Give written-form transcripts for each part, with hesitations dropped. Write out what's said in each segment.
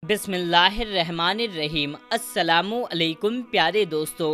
बिस्मिल्लाहिर रहमानिर रहीम। अस्सलामु अलैकुम प्यारे दोस्तों,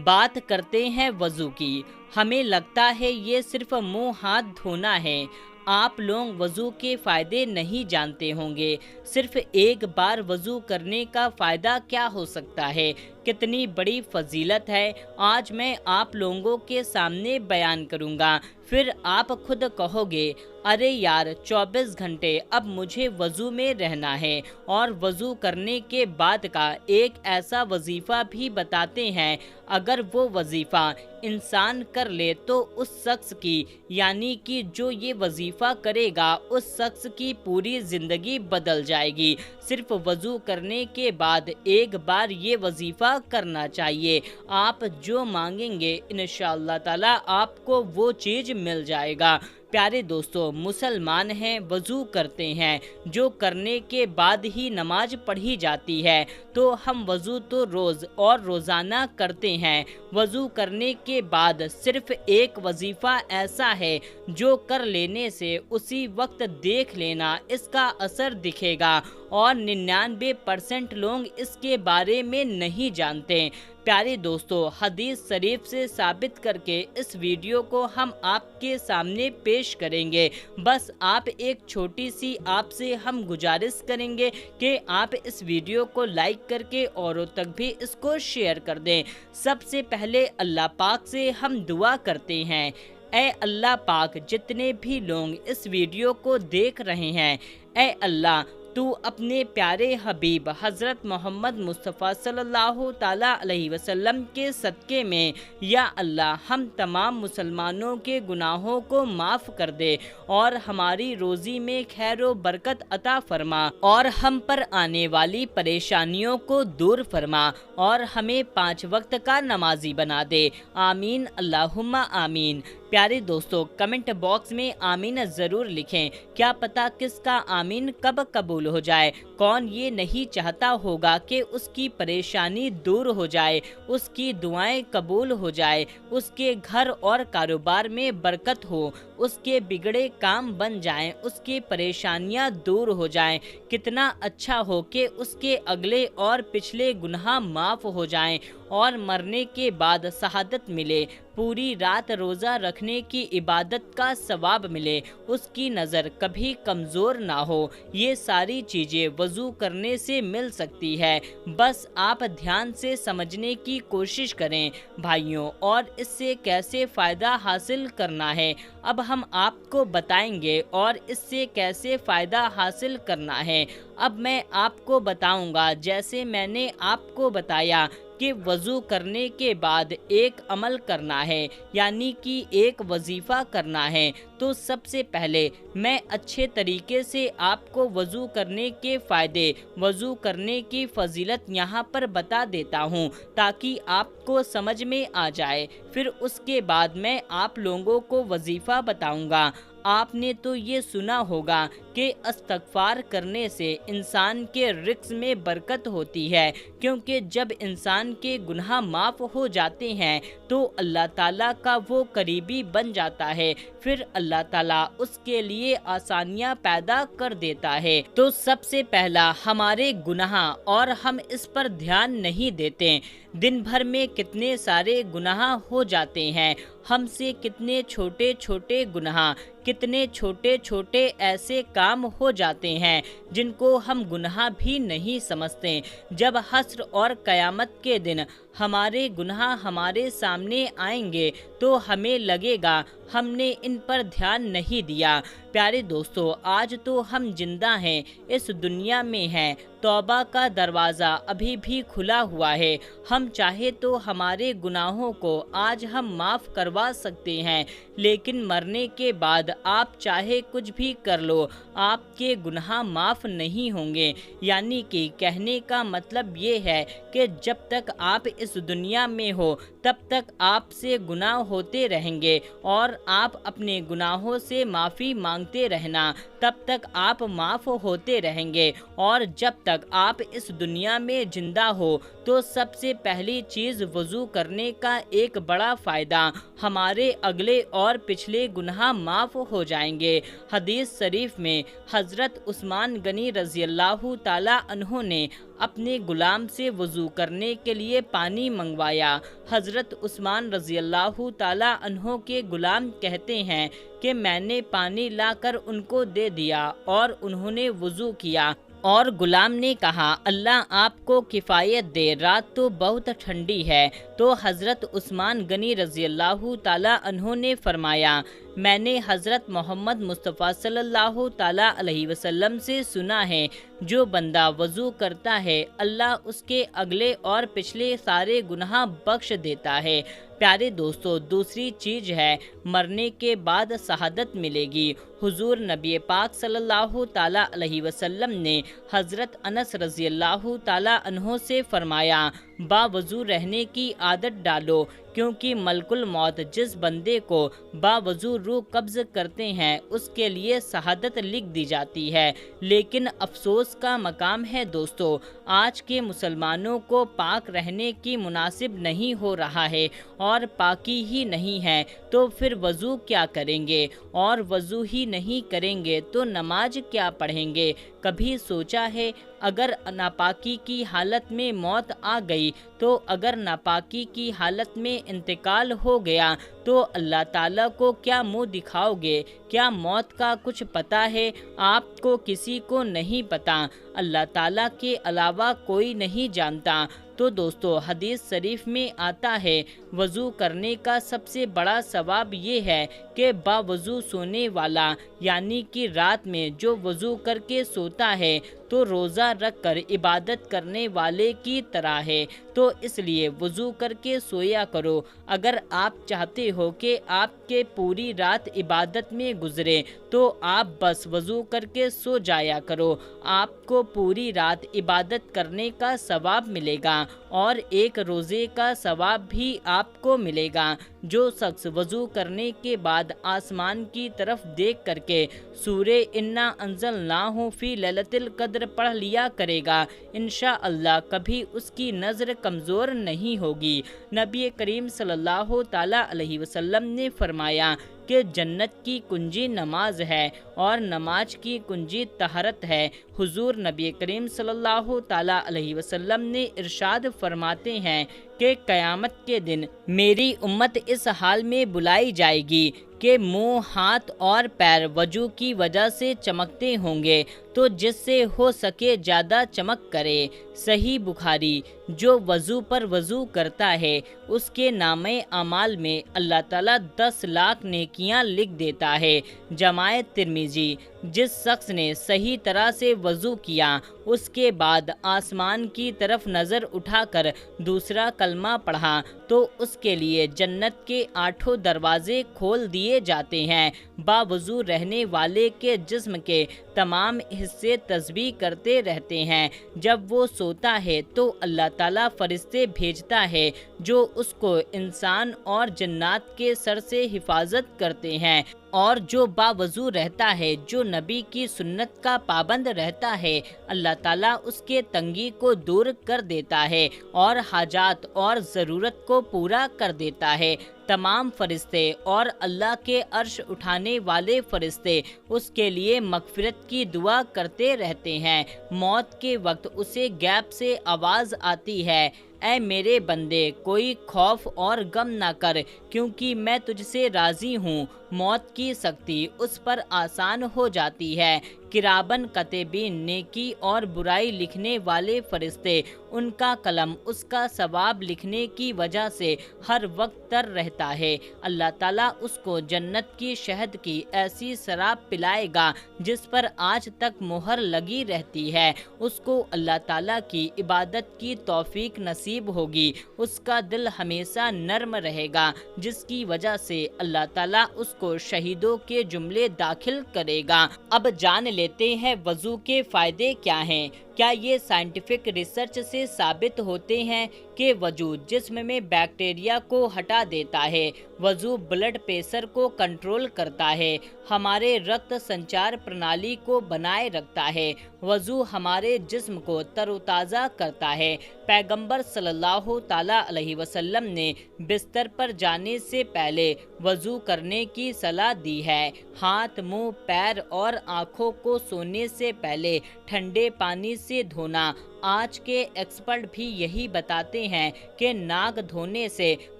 बात करते हैं वज़ू की। हमें लगता है ये सिर्फ मुंह हाथ धोना है। आप लोग वज़ू के फ़ायदे नहीं जानते होंगे। सिर्फ एक बार वज़ू करने का फ़ायदा क्या हो सकता है, कितनी बड़ी फजीलत है, आज मैं आप लोगों के सामने बयान करूँगा। फिर आप खुद कहोगे, अरे यार 24 घंटे अब मुझे वज़ू में रहना है। और वज़ू करने के बाद का एक ऐसा वजीफ़ा भी बताते हैं, अगर वो वजीफ़ा इंसान कर ले तो उस शख्स की, यानी कि जो ये वजीफ़ा करेगा उस शख्स की पूरी ज़िंदगी बदल जाएगी। सिर्फ वज़ू करने के बाद एक बार ये वजीफ़ा करना चाहिए। आप जो मांगेंगे इंशाअल्लाह ताला आपको वो चीज़ मिल जाएगा। प्यारे दोस्तों, मुसलमान हैं, वज़ू करते हैं, जो करने के बाद ही नमाज पढ़ी जाती है। तो हम वज़ू तो रोज़ और रोज़ाना करते हैं। वज़ू करने के बाद सिर्फ एक वजीफ़ा ऐसा है जो कर लेने से उसी वक्त देख लेना इसका असर दिखेगा, और 99% लोग इसके बारे में नहीं जानते। प्यारे दोस्तों, हदीस शरीफ से साबित करके इस वीडियो को हम आपके सामने पेश करेंगे। बस आप एक छोटी सी आपसे हम गुजारिश करेंगे कि आप इस वीडियो को लाइक करके औरों तक भी इसको शेयर कर दें। सबसे पहले अल्लाह पाक से हम दुआ करते हैं, ऐ अल्लाह पाक, जितने भी लोग इस वीडियो को देख रहे हैं, ऐ अल्लाह तू अपने प्यारे हबीब हज़रत मोहम्मद मुस्तफ़ा सल्लल्लाहु ताला अलैहि वसल्लम के सदक़े में, या अल्लाह हम तमाम मुसलमानों के गुनाहों को माफ़ कर दे और हमारी रोज़ी में खैर व बरकत अता फरमा, और हम पर आने वाली परेशानियों को दूर फरमा, और हमें 5 वक्त का नमाजी बना दे। आमीन अल्लाहुम्मा आमीन। प्यारे दोस्तों, कमेंट बॉक्स में आमीन ज़रूर लिखें। क्या पता किसका आमीन कब कबूल हो जाए। कौन ये नहीं चाहता होगा कि उसकी परेशानी दूर हो जाए, उसकी दुआएं कबूल हो जाए, उसके घर और कारोबार में बरकत हो, उसके बिगड़े काम बन जाएं, उसकी परेशानियां दूर हो जाएं। कितना अच्छा हो कि उसके अगले और पिछले गुनाह माफ़ हो जाएं और मरने के बाद शहादत मिले, पूरी रात रोज़ा रखने की इबादत का सवाब मिले, उसकी नज़र कभी कमज़ोर ना हो। ये सारी चीज़ें वज़ू करने से मिल सकती है। बस आप ध्यान से समझने की कोशिश करें भाइयों, और इससे कैसे फ़ायदा हासिल करना है अब हम आपको बताएंगे, और इससे कैसे फ़ायदा हासिल करना है अब मैं आपको बताऊंगा। जैसे मैंने आपको बताया कि वज़ू करने के बाद एक अमल करना है, यानी कि एक वजीफ़ा करना है, तो सबसे पहले मैं अच्छे तरीके से आपको वज़ू करने के फ़ायदे, वज़ू करने की फ़जीलत यहाँ पर बता देता हूँ, ताकि आपको समझ में आ जाए। फिर उसके बाद मैं आप लोगों को वजीफ़ा बताऊँगा। आपने तो ये सुना होगा कि इस्तग़फ़ार करने से इंसान के रिज़्क़ में बरकत होती है, क्योंकि जब इंसान के गुनाह माफ़ हो जाते हैं तो अल्लाह ताला का वो करीबी बन जाता है, फिर अल्लाह ताला उसके लिए आसानियाँ पैदा कर देता है। तो सबसे पहला हमारे गुनाह, और हम इस पर ध्यान नहीं देते। दिन भर में कितने सारे गुनाह हो जाते हैं, हमसे कितने छोटे छोटे गुनाह, कितने छोटे छोटे ऐसे काम हो जाते हैं जिनको हम गुनाह भी नहीं समझते। जब हश्र और क़यामत के दिन हमारे गुनाह हमारे सामने आएंगे तो हमें लगेगा हमने इन पर ध्यान नहीं दिया। प्यारे दोस्तों, आज तो हम जिंदा हैं, इस दुनिया में हैं, तौबा का दरवाज़ा अभी भी खुला हुआ है। हम चाहे तो हमारे गुनाहों को आज हम माफ़ करवा सकते हैं, लेकिन मरने के बाद आप चाहे कुछ भी कर लो, आपके गुनाह माफ़ नहीं होंगे। यानी कि कहने का मतलब ये है कि जब तक आप इस दुनिया में हो तब तक आपसे गुनाह होते रहेंगे, और आप अपने गुनाहों से माफ़ी मांगते रहना, تب تک آپ معاف ہوتے رہیں گے، اور جب تک آپ اس دنیا میں زندہ ہو تو سب سے پہلی چیز وضو کرنے کا ایک بڑا فائدہ ہمارے اگلے اور پچھلے گناہ معاف ہو جائیں گے۔ حدیث شریف میں حضرت عثمان غنی رضی اللہ تعالیٰ عنہ نے اپنے غلام سے وضو کرنے کے لیے پانی منگوایا۔ حضرت عثمان رضی اللہ تعالیٰ عنہ کے غلام کہتے ہیں کہ میں نے پانی لا کر ان کو دے دیا اور انہوں نے وضو کیا، اور غلام نے کہا اللہ آپ کو کفایت دے، رات تو بہت ٹھنڈی ہے۔ تو حضرت عثمان غنی رضی اللہ تعالیٰ عنہ نے فرمایا میں نے حضرت محمد مصطفیٰ صلی اللہ تعالیٰ علیہ وسلم سے سنا ہے جو بندہ وضو کرتا ہے اللہ اس کے اگلے اور پچھلے سارے گناہ بخش دیتا ہے۔ پیارے دوستو، دوسری چیز ہے مرنے کے بعد شہادت ملے گی۔ حضور نبی پاک صلی اللہ تعالیٰ علیہ وسلم نے حضرت انس رضی اللہ تعالیٰ عنہ سے فرمایا باوضو رہنے کی عادت ڈالو، کیونکہ ملک الموت جس بندے کو باوضو روح قبض کرتے ہیں اس کے لیے شہادت لکھ دی جاتی ہے۔ لیکن افسوس کا مقام ہے دوستو، آج کے مسلمانوں کو پاک رہنے کی مناسب نہیں ہو رہا ہے، اور پاکی ہی نہیں ہے تو پھر وضو کیا کریں گے، اور وضو ہی نہیں کریں گے تو نماز کیا پڑھیں گے۔ کبھی سوچا ہے اگر ناپاکی کی حالت میں موت آ گئی تو اگر ناپاکی کی حالت میں انتقال ہو گیا تو اللہ تعالیٰ کو کیا منہ دکھاؤ گے؟ کیا موت کا کچھ پتہ ہے؟ آپ کو کسی کو نہیں پتہ، اللہ تعالیٰ کے علاوہ کوئی نہیں جانتا۔ تو دوستو، حدیث شریف میں آتا ہے وضو کرنے کا سب سے بڑا ثواب یہ ہے کہ باوضو سونے والا، یعنی کہ رات میں جو وضو کر کے سوتا ہے تو روزہ رکھ کر عبادت کرنے والے کی طرح ہے۔ تو اس لیے وضو کر کے سویا کرو۔ اگر آپ چاہتے ہو کہ آپ کے پوری رات عبادت میں گزرے تو آپ بس وضو کر کے سو جایا کرو، آپ کو پوری رات عبادت کرنے کا ثواب ملے گا، اور ایک روزے کا ثواب بھی آپ کو ملے گا۔ جو شخص وضو کرنے کے بعد آسمان کی طرف دیکھ کر کے سورہ انا انزلناہ فی لیلۃ القدر پڑھ لیا کرے گا انشاءاللہ کبھی اس کی نظر کمزور نہیں ہوگی۔ نبی کریم صلی اللہ تعالیٰ علیہ وسلم نے فرمایا کہ جنت کی کنجی نماز ہے اور نماز کی کنجی طہارت ہے۔ حضور نبی کریم صلی اللہ تعالیٰ علیہ وسلم نے ارشاد فرماتے ہیں کہ قیامت کے دن میری امت اس حال میں بلائی جائے گی کہ منہ، ہاتھ اور پیر وضو کی وجہ سے چمکتے ہوں گے، تو جس سے ہو سکے زیادہ چمک کرے۔ صحیح بخاری۔ جو وضو پر وضو کرتا ہے اس کے نامہ اعمال میں اللہ تعالیٰ 10 لاکھ نیکیاں لکھ دیتا ہے۔ جامع ترمذی۔ جس شخص نے صحیح طرح سے وضو کیا اس کے بعد آسمان کی طرف نظر اٹھا کر دوسرا کلمہ پڑھا تو اس کے لیے جنت کے 8 دروازے کھول دیے جاتے ہیں۔ باوضو رہنے والے کے جسم کے تمام حصے تسبیح کرتے رہتے ہیں۔ جب وہ سوتا ہے تو اللہ تعالیٰ فرشتے بھیجتا ہے جو اس کو انسان اور جنات کے سر سے حفاظت کرتے ہیں، اور جو باوضو رہتا ہے، جو نبی کی سنت کا پابند رہتا ہے، اللہ تعالیٰ اس کے تنگی کو دور کر دیتا ہے اور حاجات اور ضرورت کو پورا کر دیتا ہے۔ تمام فرشتے اور اللہ کے عرش اٹھانے والے فرشتے اس کے لیے مغفرت کی دعا کرتے رہتے ہیں۔ موت کے وقت اسے غیب سے آواز آتی ہے، اے میرے بندے کوئی خوف اور غم نہ کر، کیونکہ میں تجھ سے راضی ہوں۔ موت کی سختی اس پر آسان ہو جاتی ہے۔ کرامن کاتبین، نیکی اور برائی لکھنے والے فرشتے، ان کا قلم اس کا ثواب لکھنے کی وجہ سے ہر وقت تر رہتا ہے۔ اللہ تعالیٰ اس کو جنت کی شہد کی ایسی شراب پلائے گا جس پر آج تک مہر لگی رہتی ہے۔ اس کو اللہ تعالیٰ کی عبادت کی توفیق نصیب ہوگی، اس کا دل ہمیشہ نرم رہے گا، جس کی وجہ سے اللہ تعالیٰ اس کو شہیدوں کے جملے داخل کرے گا۔ اب جان لیتے ہیں وضو کے فائدے کیا ہیں۔ क्या ये साइंटिफिक रिसर्च से साबित होते हैं कि वजू जिस्म में बैक्टीरिया को हटा देता है, वजू ब्लड प्रेशर को कंट्रोल करता है, हमारे रक्त संचार प्रणाली को बनाए रखता है, वजू हमारे जिस्म को तरोताज़ा करता है। पैगंबर सल्लल्लाहु ताला अलैहि वसल्लम ने बिस्तर पर जाने से पहले वजू करने की सलाह दी है। हाथ, मुंह, पैर और आँखों को सोने से पहले ठंडे पानी से धोना। आज के एक्सपर्ट भी यही बताते हैं कि नाक धोने से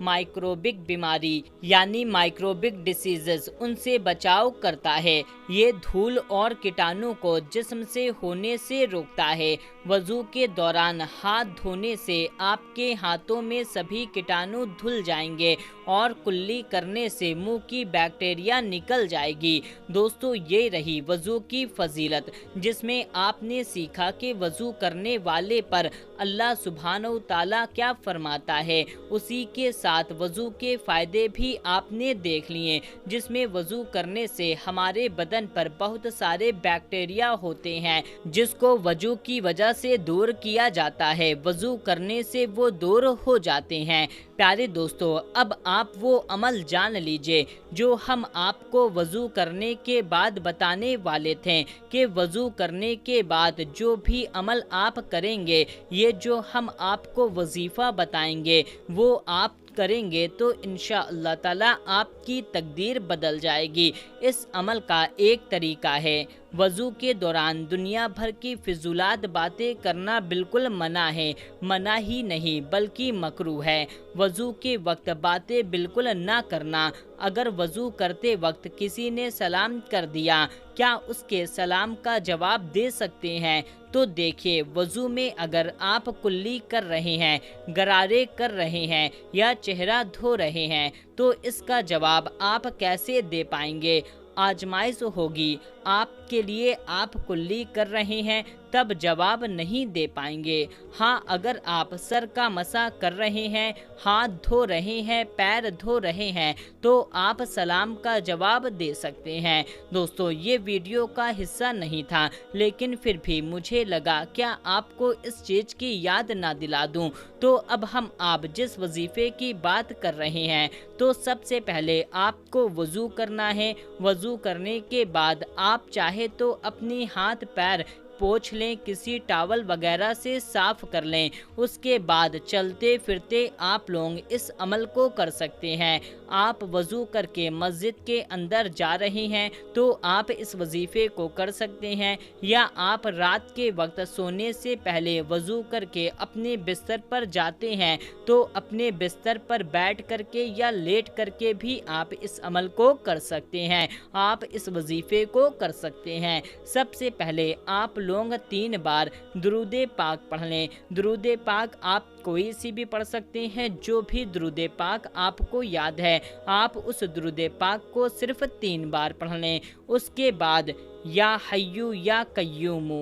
माइक्रोबिक बीमारी यानी माइक्रोबिक डिसीजेस उनसे बचाव करता है। ये धूल और कीटाणु को जिस्म से होने से रोकता है। वजू के दौरान हाथ धोने से आपके हाथों में सभी कीटाणु धुल जाएंगे और कुल्ली करने से मुंह की बैक्टीरिया निकल जाएगी। दोस्तों, ये रही वजू की फजीलत, जिसमें आपने सीखा कि वजू करने वाले पर अल्लाह सुब्हानहू ताला क्या फरमाता है। उसी के साथ वजू के फायदे भी आपने देख लिए, जिसमें वजू करने से हमारे बदन पर बहुत सारे बैक्टीरिया होते हैं जिसको वजू की वजह से दूर किया जाता है। वजू करने से वो दूर हो जाते हैं। प्यारे दोस्तों, अब आप वो अमल जान लीजिए जो हम आपको वजू करने के बाद बताने वाले थे कि वजू करने के बाद जो भी अमल आप करेंगे, ये जो हम आपको वजीफ़ा बताएंगे वो आप करेंगे तो इंशाअल्लाह ताला आपकी तकदीर बदल जाएगी। इस अमल का एक तरीका है, वज़ू के दौरान दुनिया भर की फिजूलात बातें करना बिल्कुल मना है। मना ही नहीं बल्कि मकरूह है। वज़ू के वक्त बातें बिल्कुल ना करना। अगर वज़ू करते वक्त किसी ने सलाम कर दिया, क्या उसके सलाम का जवाब दे सकते हैं? तो देखिए, वज़ू में अगर आप कुल्ली कर रहे हैं, गरारे कर रहे हैं या चेहरा धो रहे हैं तो इसका जवाब आप कैसे दे पाएंगे? आजमाइश होगी आपके लिए। आप कुल्ली कर रहे हैं तब जवाब नहीं दे पाएंगे। हाँ, अगर आप सर का मसा कर रहे हैं, हाथ धो रहे हैं, पैर धो रहे हैं तो आप सलाम का जवाब दे सकते हैं। दोस्तों, ये वीडियो का हिस्सा नहीं था, लेकिन फिर भी मुझे लगा क्या आपको इस चीज़ की याद ना दिला दूं। तो अब हम आप जिस वजीफ़े की बात कर रहे हैं, तो सबसे पहले आपको वज़ू करना है। वज़ू करने के बाद आप चाहे तो अपनी हाथ पैर पोंछ लें, किसी टॉवल वगैरह से साफ कर लें। उसके बाद चलते फिरते आप लोग इस अमल को कर सकते हैं। आप वज़ू करके मस्जिद के अंदर जा रहे हैं तो आप इस वजीफ़े को कर सकते हैं, या आप रात के वक्त सोने से पहले वज़ू करके अपने बिस्तर पर जाते हैं तो अपने बिस्तर पर बैठ करके या लेट करके भी आप इस अमल को कर सकते हैं। आप इस वजीफ़े को कर सकते हैं। सबसे पहले आप लोग 3 बार दुरूदे पाक पढ़ लें। दुरूदे पाक आप कोई सी भी पढ़ सकते हैं, जो भी दुरूदे पाक आपको याद है आप उस दुरूदे पाक को सिर्फ 3 बार पढ़ लें। उसके बाद या हय्यू या कय्यूमू,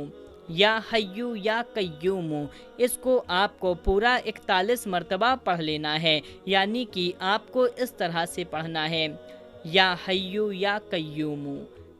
या हय्यू या कय्यूमू, इसको आपको पूरा 41 मरतबा पढ़ लेना है। यानी कि आपको इस तरह से पढ़ना है, या हय्यू या कय्यूमू,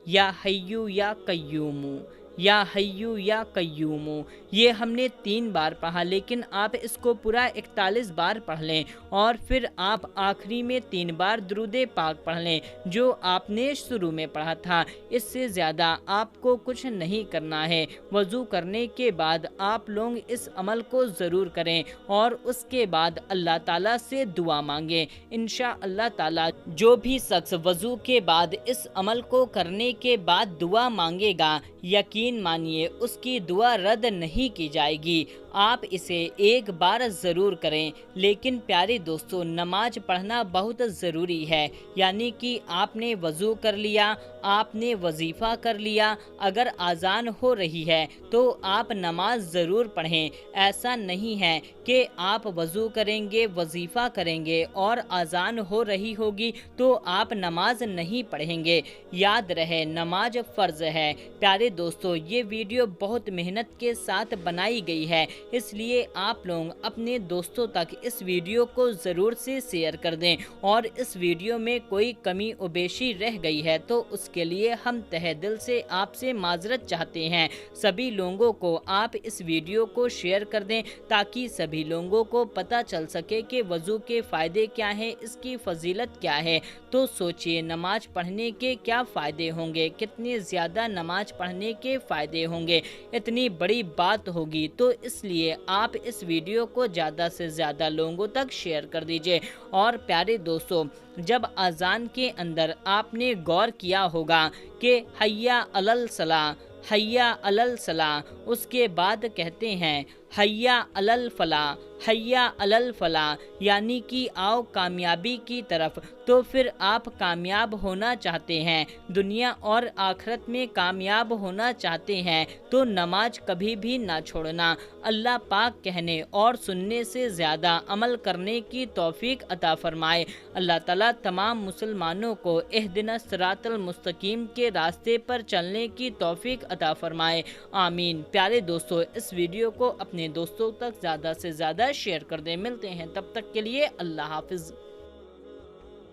या हय्यू या कय्यूमू, या हय्यू या कय्यूमू। ये हमने 3 बार पढ़ा, लेकिन आप इसको पूरा 41 बार पढ़ लें और फिर आप आखिरी में 3 बार दुरूदे पाक पढ़ लें जो आपने शुरू में पढ़ा था। इससे ज़्यादा आपको कुछ नहीं करना है। वज़ू करने के बाद आप लोग इस अमल को ज़रूर करें और उसके बाद अल्लाह ताला से दुआ मांगें। इंशाअल्लाह ताला जो भी शख्स वज़ू के बाद इस अमल को करने के बाद दुआ मांगेगा, यकीन मानिए उसकी दुआ रद्द नहीं की जाएगी। आप इसे एक बार ज़रूर करें। लेकिन प्यारे दोस्तों, नमाज पढ़ना बहुत ज़रूरी है। यानी कि आपने वज़ू कर लिया, आपने वजीफ़ा कर लिया, अगर आज़ान हो रही है तो आप नमाज ज़रूर पढ़ें। ऐसा नहीं है कि आप वज़ू करेंगे, वजीफ़ा करेंगे और आज़ान हो रही होगी तो आप नमाज नहीं पढ़ेंगे। याद रहे, नमाज फ़र्ज़ है। प्यारे दोस्तों, ये वीडियो बहुत मेहनत के साथ बनाई गई है, इसलिए आप लोग अपने दोस्तों तक इस वीडियो को ज़रूर से शेयर कर दें और इस वीडियो में कोई कमी उबेशी रह गई है तो उसके کے لیے ہم تہہ دل سے آپ سے معذرت چاہتے ہیں۔ سبھی لوگوں کو آپ اس ویڈیو کو شیئر کر دیں تاکہ سبھی لوگوں کو پتہ چل سکے کہ وضو کے فائدے کیا ہیں، اس کی فضیلت کیا ہے۔ تو سوچئے نماز پڑھنے کے کیا فائدے ہوں گے، کتنے زیادہ نماز پڑھنے کے فائدے ہوں گے، اتنی بڑی بات ہوگی، تو اس لیے آپ اس ویڈیو کو زیادہ سے زیادہ لوگوں تک شیئر کر دیجئے۔ اور پیارے دوستو، جب اذان کے اندر آپ نے غور کیا ہوگا کہ حی علی الصلاۃ، حی علی الصلاۃ، اس کے بعد کہتے ہیں حی علی الفلاح، حی علی الفلاح، یعنی کہ آؤ کامیابی کی طرف۔ تو پھر آپ کامیاب ہونا چاہتے ہیں، دنیا اور آخرت میں کامیاب ہونا چاہتے ہیں، تو نماز کبھی بھی نہ چھوڑنا۔ اللہ پاک کہنے اور سننے سے زیادہ عمل کرنے کی توفیق عطا فرمائے۔ اللہ تعالیٰ تمام مسلمانوں کو اہدنا الصراط المستقیم کے راستے پر چلنے کی توفیق عطا فرمائے، آمین۔ پیارے دوستو، اس ویڈیو کو اپنے دوستوں تک زیادہ سے زیادہ شیئر کر دیں۔ ملتے ہیں تب تک کے لیے، اللہ حافظ۔